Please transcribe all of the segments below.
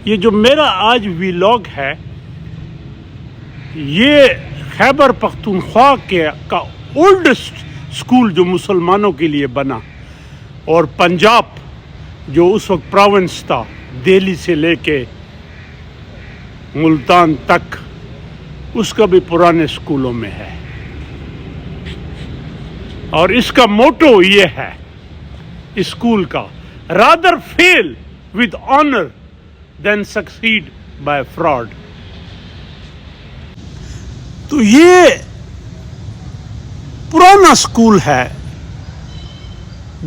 یہ جو میرا آج ویلاگ ہے یہ خیبر پختونخوا کا اولڈسٹ اسکول جو مسلمانوں کے لیے بنا، اور پنجاب جو اس وقت پروونس تھا دہلی سے لے کے ملتان تک، اس کا بھی پرانے اسکولوں میں ہے. اور اس کا موٹو یہ ہے اسکول کا، rather fail with honor than succeed by fraud. تو یہ پرانا اسکول ہے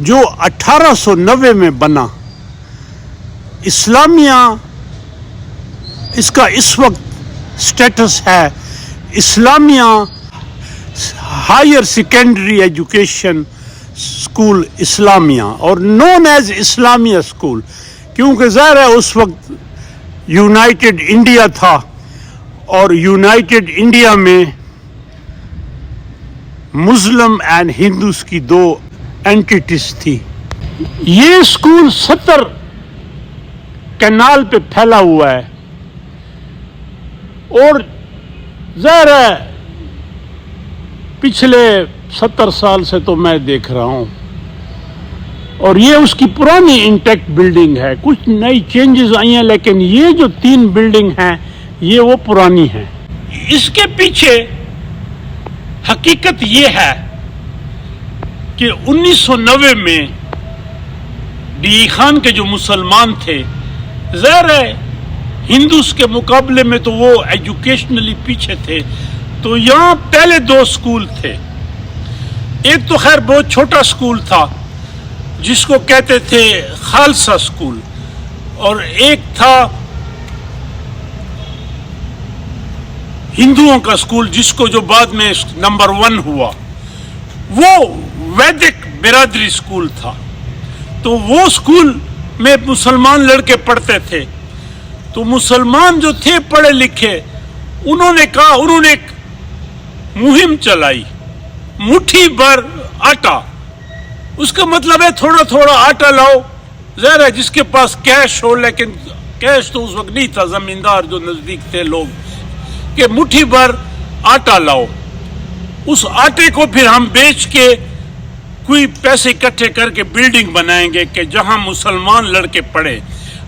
جو 1890 میں بنا. اسلامیہ اس کا اس وقت سٹیٹس ہے اسلامیہ ہائر سیکنڈری ایجوکیشن اسکول اسلامیہ، اور نون ایز اسلامیہ اسکول، کیونکہ ظاہر ہے اس وقت یونائٹڈ انڈیا تھا، اور یونائٹڈ انڈیا میں مسلم اینڈ ہندوز کی دو اینٹیٹیز تھی. یہ اسکول 70 کینال پہ پھیلا ہوا ہے، اور ظاہر ہے پچھلے 70 سال سے تو میں دیکھ رہا ہوں، اور یہ اس کی پرانی انٹیکٹ بلڈنگ ہے. کچھ نئی چینجز آئی ہیں، لیکن یہ جو 3 بلڈنگ ہیں یہ وہ پرانی ہیں. اس کے پیچھے حقیقت یہ ہے کہ 1990 میں ڈی خان کے جو مسلمان تھے، ظاہر ہے ہندوز کے مقابلے میں تو وہ ایجوکیشنلی پیچھے تھے، تو یہاں پہلے 2 اسکول تھے. ایک تو خیر بہت چھوٹا اسکول تھا جس کو کہتے تھے خالصہ اسکول، اور ایک تھا ہندوؤں کا اسکول جس کو جو بعد میں نمبر 1 ہوا، وہ ویدک برادری اسکول تھا. تو وہ اسکول میں مسلمان لڑکے پڑھتے تھے. تو مسلمان جو تھے پڑھے لکھے، انہوں نے ایک مہم چلائی، مٹھی بھر آٹا. اس کا مطلب ہے تھوڑا تھوڑا آٹا لاؤ. ظاہر ہے جس کے پاس کیش ہو، لیکن کیش تو اس وقت نہیں تھا، زمیندار جو نزدیک تھے لوگ، کہ مٹھی بھر آٹا لاؤ. اس آٹے کو پھر ہم بیچ کے کوئی پیسے اکٹھے کر کے بلڈنگ بنائیں گے کہ جہاں مسلمان لڑکے پڑھے.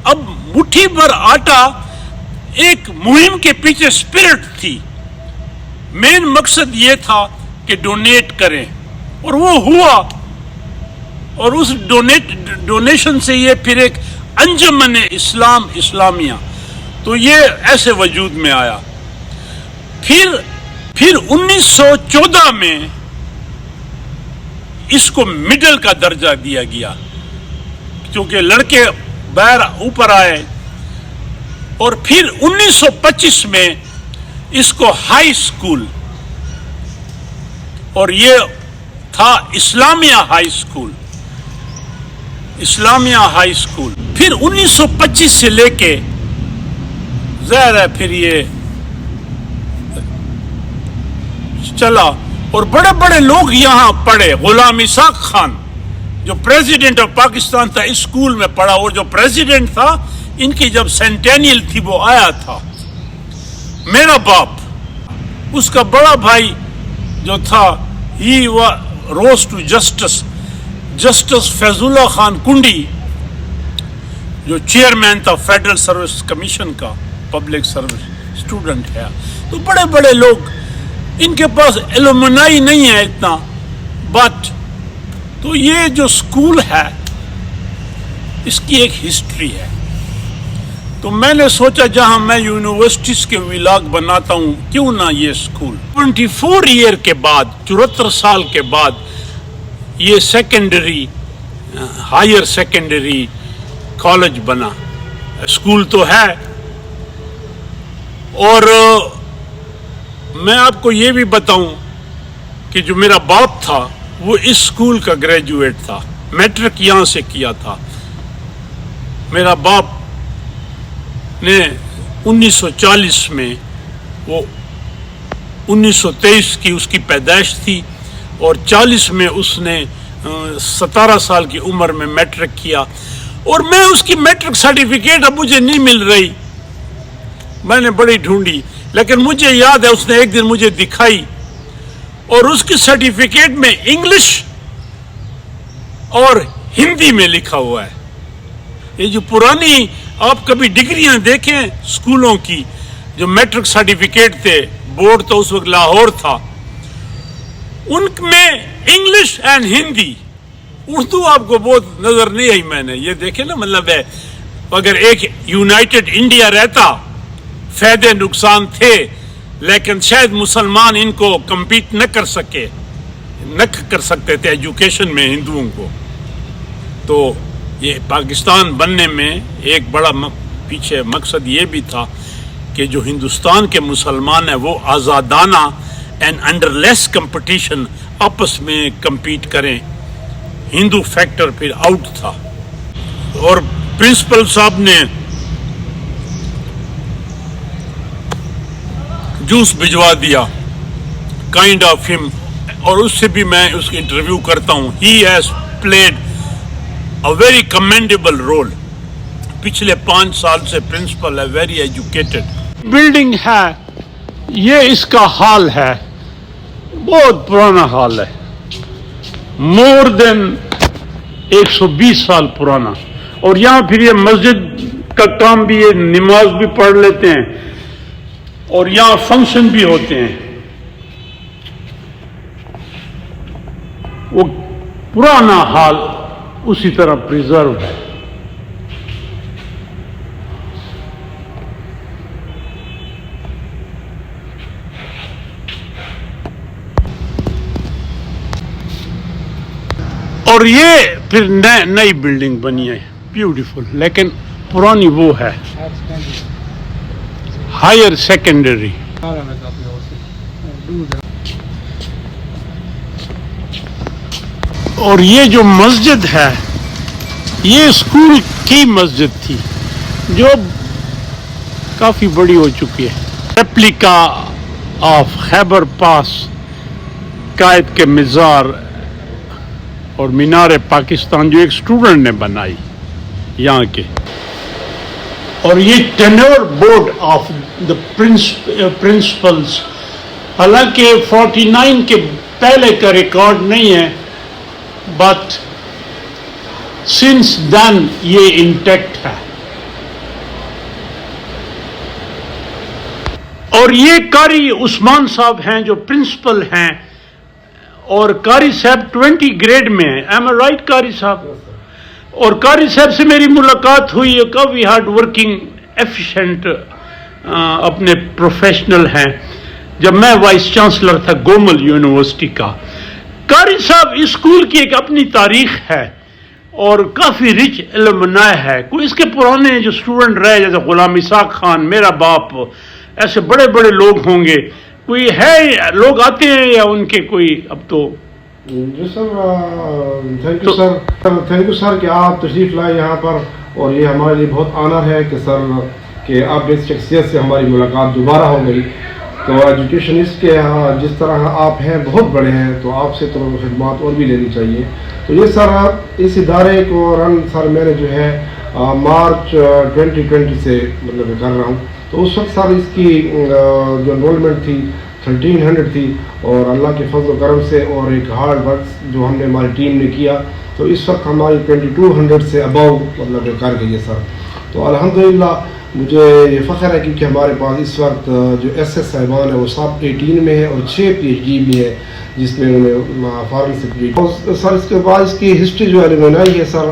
اب مٹھی بھر آٹا ایک مہم کے پیچھے اسپرٹ تھی. مین مقصد یہ تھا کہ ڈونیٹ کریں، اور وہ ہوا، اور اس ڈونیشن سے یہ پھر ایک انجمن اسلامیہ، تو یہ ایسے وجود میں آیا. پھر 1914 میں اس کو مڈل کا درجہ دیا گیا، کیونکہ لڑکے باہر اوپر آئے. اور پھر 1925 میں اس کو ہائی اسکول، اور یہ تھا اسلامیہ ہائی اسکول. اسلامیہ ہائی اسکول پھر 1925 سے لے کے ظاہر ہے پھر یہ چلا، اور بڑے بڑے لوگ یہاں پڑھے. غلام اسحاق خان جو پریزیڈنٹ آف پاکستان تھا اس اسکول میں پڑھا، اور جو پریزیڈنٹ تھا ان کی جب سینٹینیل تھی وہ آیا تھا. میرا باپ، اس کا بڑا بھائی جو تھا، ہی روز ٹو جسٹس فیض اللہ خان کنڈی، جو چیئرمین تھا فیڈرل سروس کمیشن کا، پبلک سروس اسٹوڈنٹ ہے. تو بڑے بڑے لوگ، ان کے پاس ایلومنائی نہیں ہے اتنا، بٹ تو یہ جو اسکول ہے اس کی ایک ہسٹری ہے. تو میں نے سوچا جہاں میں یونیورسٹیز کے ویلاگ بناتا ہوں، کیوں نہ یہ اسکول 24 ایئر کے بعد، 74 سال کے بعد یہ سیکنڈری ہائر سیکنڈری کالج بنا. اسکول تو ہے، اور میں آپ کو یہ بھی بتاؤں کہ جو میرا باپ تھا وہ اس اسکول کا گریجویٹ تھا، میٹرک یہاں سے کیا تھا. میرا باپ نے 1940 میں، وہ 1923 کی اس کی پیدائش تھی، اور 40 میں اس نے 17 سال کی عمر میں میٹرک کیا. اور میں اس کی میٹرک سرٹیفکیٹ اب مجھے نہیں مل رہی. میں نے بڑی ڈھونڈی لیکن مجھے یاد ہے اس نے ایک دن مجھے دکھائی اور اس کی سرٹیفکیٹ میں انگلش اور ہندی میں لکھا ہوا ہے. یہ جو پرانی آپ کبھی ڈگریاں دیکھیں اسکولوں کی جو میٹرک سرٹیفکیٹ تھے, بورڈ تو اس وقت لاہور تھا, ان میں انگلش اینڈ ہندی, اردو آپ کو بہت نظر نہیں آئی. میں نے یہ دیکھے نا, مطلب ہے اگر ایک یونائٹڈ انڈیا رہتا فائدے نقصان تھے, لیکن شاید مسلمان ان کو کمپیٹ نہ کر سکتے تھے ایجوکیشن میں ہندوؤں کو. تو یہ پاکستان بننے میں ایک بڑا پیچھے مقصد یہ بھی تھا کہ جو ہندوستان کے مسلمان ہیں وہ آزادانہ اینڈ انڈر لیس کمپٹیشن آپس میں کمپیٹ کریں. ہندو فیکٹر پھر آؤٹ تھا. اور پرنسپل صاحب نے جوس بھجوا دیا, کائنڈ آف ہم, اور اس سے بھی میں اس کی انٹرویو کرتا ہوں. He has played a very commendable role. پچھلے 5 سال سے پرنسپل ہے, ویری ایجوکیٹڈ. بلڈنگ ہے یہ, اس کا حال ہے بہت پرانا حال ہے, مور دین 120 سال پرانا. اور یہاں پھر یہ مسجد کا کام بھی ہے, نماز بھی پڑھ لیتے ہیں اور یہاں فنکشن بھی ہوتے ہیں. وہ پرانا حال اسی طرح پریزرو ہے. اور یہ پھر نئی بلڈنگ بنی ہے بیوٹیفل, لیکن پرانی وہ ہے ہائر سیکنڈری. اور یہ جو مسجد ہے یہ اسکول کی مسجد تھی جو کافی بڑی ہو چکی ہے. ریپلیکا آف خیبر پاس, قائد کے مزار اور مینار پاکستان جو ایک اسٹوڈنٹ نے بنائی یہاں کے. اور یہ tenure board of the principals, حالانکہ 49 کے پہلے کا ریکارڈ نہیں ہے, بٹ سنس دین یہ انٹیکٹ ہے. اور یہ قاری عثمان صاحب ہیں جو پرنسپل ہیں, اور قاری صاحب 20 گریڈ میں ہیں. ایم اے رائٹ قاری صاحب؟ اور قاری صاحب سے میری ملاقات ہوئی ہے, کافی ہارڈ ورکنگ ایفیشینٹ اپنے پروفیشنل ہیں. جب میں وائس چانسلر تھا گومل یونیورسٹی کا, قاری صاحب اسکول کی ایک اپنی تاریخ ہے اور کافی رچ علمنائے ہے. کوئی اس کے پرانے جو اسٹوڈنٹ رہے جیسے غلام اسحاق خان, میرا باپ, ایسے بڑے بڑے لوگ ہوں گے, کوئی ہے لوگ آتے ہیں یا ان کے کوئی اب تو؟ جی سر, تھینک یو سر کہ آپ تشریف لائے یہاں پر, اور یہ ہمارے لیے بہت آنر ہے کہ سر کہ آپ جس شخصیت سے ہماری ملاقات دوبارہ ہو گئی. تو ایجوکیشنسٹ کے جس طرح آپ ہیں بہت بڑے ہیں, تو آپ سے تو خدمات اور بھی لینی چاہیے. تو یہ سر اس ادارے کو رن سر میں نے جو ہے مارچ 2020 سے مطلب کر رہا ہوں. تو اس وقت سر اس کی جو انرولمنٹ تھی 1300 تھی, اور اللہ کے فضل و کرم سے اور ایک ہارڈ ورک جو ہم نے ہماری ٹیم نے کیا, تو اس وقت ہماری 2200 سے اباؤ مطلب کر گئی ہے سر. تو الحمدللہ مجھے یہ فخر ہے کیونکہ ہمارے پاس اس وقت جو ایس صاحبان ہیں وہ سب 18 میں ہے اور 6 PhD بھی ہے جس میں انہوں نے فارن سے PhD. سر اس کے بعد اس کی ہسٹری جو علمنائی ہے سر,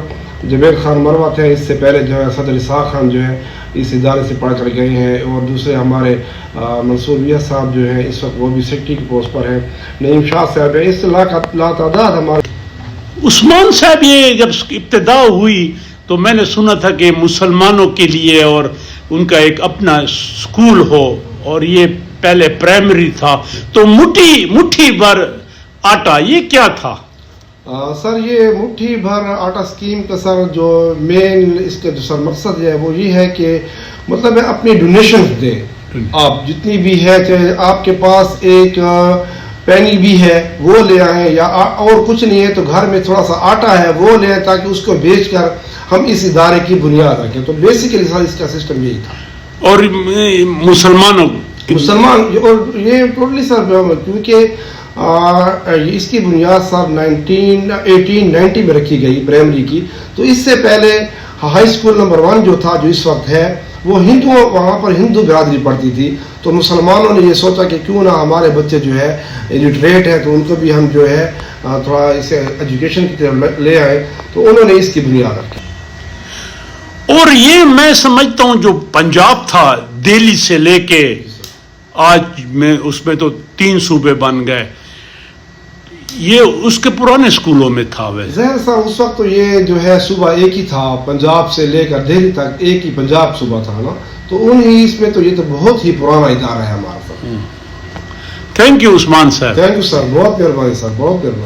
جبیر خان مروہ تھے اس سے پہلے جو ہے صدر اسحاق خان جو ہے اس ادارے سے پڑھ کر گئے ہیں, اور دوسرے ہمارے منصور صاحب جو ہیں اس وقت وہ بھی سیکرٹری کی پوسٹ پر ہیں, نعیم شاہ صاحب ہیں, اس سے لا تعداد ہمارے. عثمان صاحب یہ جب ابتدا ہوئی تو میں نے سنا تھا کہ مسلمانوں کے لیے اور ان کا ایک اپنا اسکول ہو, اور یہ پہلے پرائمری تھا, تو مٹھی بھر آٹا یہ کیا تھا؟ سر یہ مٹھی بھر آٹا اسکیم کا سر جو مین اس کا جو سر مقصد ہے وہ یہ ہے کہ مطلب اپنی ڈونیشن دیں, آپ جتنی بھی ہے, چاہے آپ کے پاس ایک پینی بھی ہے وہ لے آئیں, یا اور کچھ نہیں ہے تو گھر میں تھوڑا سا آٹا ہے وہ لے آئیں تاکہ اس کو بیچ کر ہم اس ادارے کی بنیاد رکھیں. تو بیسیکلی سر اس کا سسٹم یہی تھا. اور مسلمان اور یہ ٹوٹلی سر کیونکہ اس کی بنیاد سر 1890 میں رکھی گئی پرائمری کی. تو اس سے پہلے ہائی اسکول نمبر 1 جو تھا جو اس وقت ہے وہ ہندوؤں, وہاں پر ہندو برادری پڑھتی تھی. تو مسلمانوں نے یہ سوچا کہ کیوں نہ ہمارے بچے جو ہے لٹریٹ ہیں تو ان کو بھی ہم جو ہے تھوڑا اسے ایجوکیشن کی طرف لے آئے. تو انہوں نے اس کی بنیاد رکھی. اور یہ میں سمجھتا ہوں جو پنجاب تھا دہلی سے لے کے آج میں اس میں تو 3 صوبے بن گئے, یہ اس کے پرانے اسکولوں میں تھا. ویسے ظاہر صاحب اس وقت تو یہ جو ہے صوبہ ایک ہی تھا, پنجاب سے لے کر دہلی تک ایک ہی پنجاب صوبہ تھا نا. تو اس میں تو یہ تو بہت ہی پرانا ادارہ ہے ہمارا. تھینک یو عثمان صاحب. تھینک یو سر, بہت مہربانی سر, بہت مہربانی.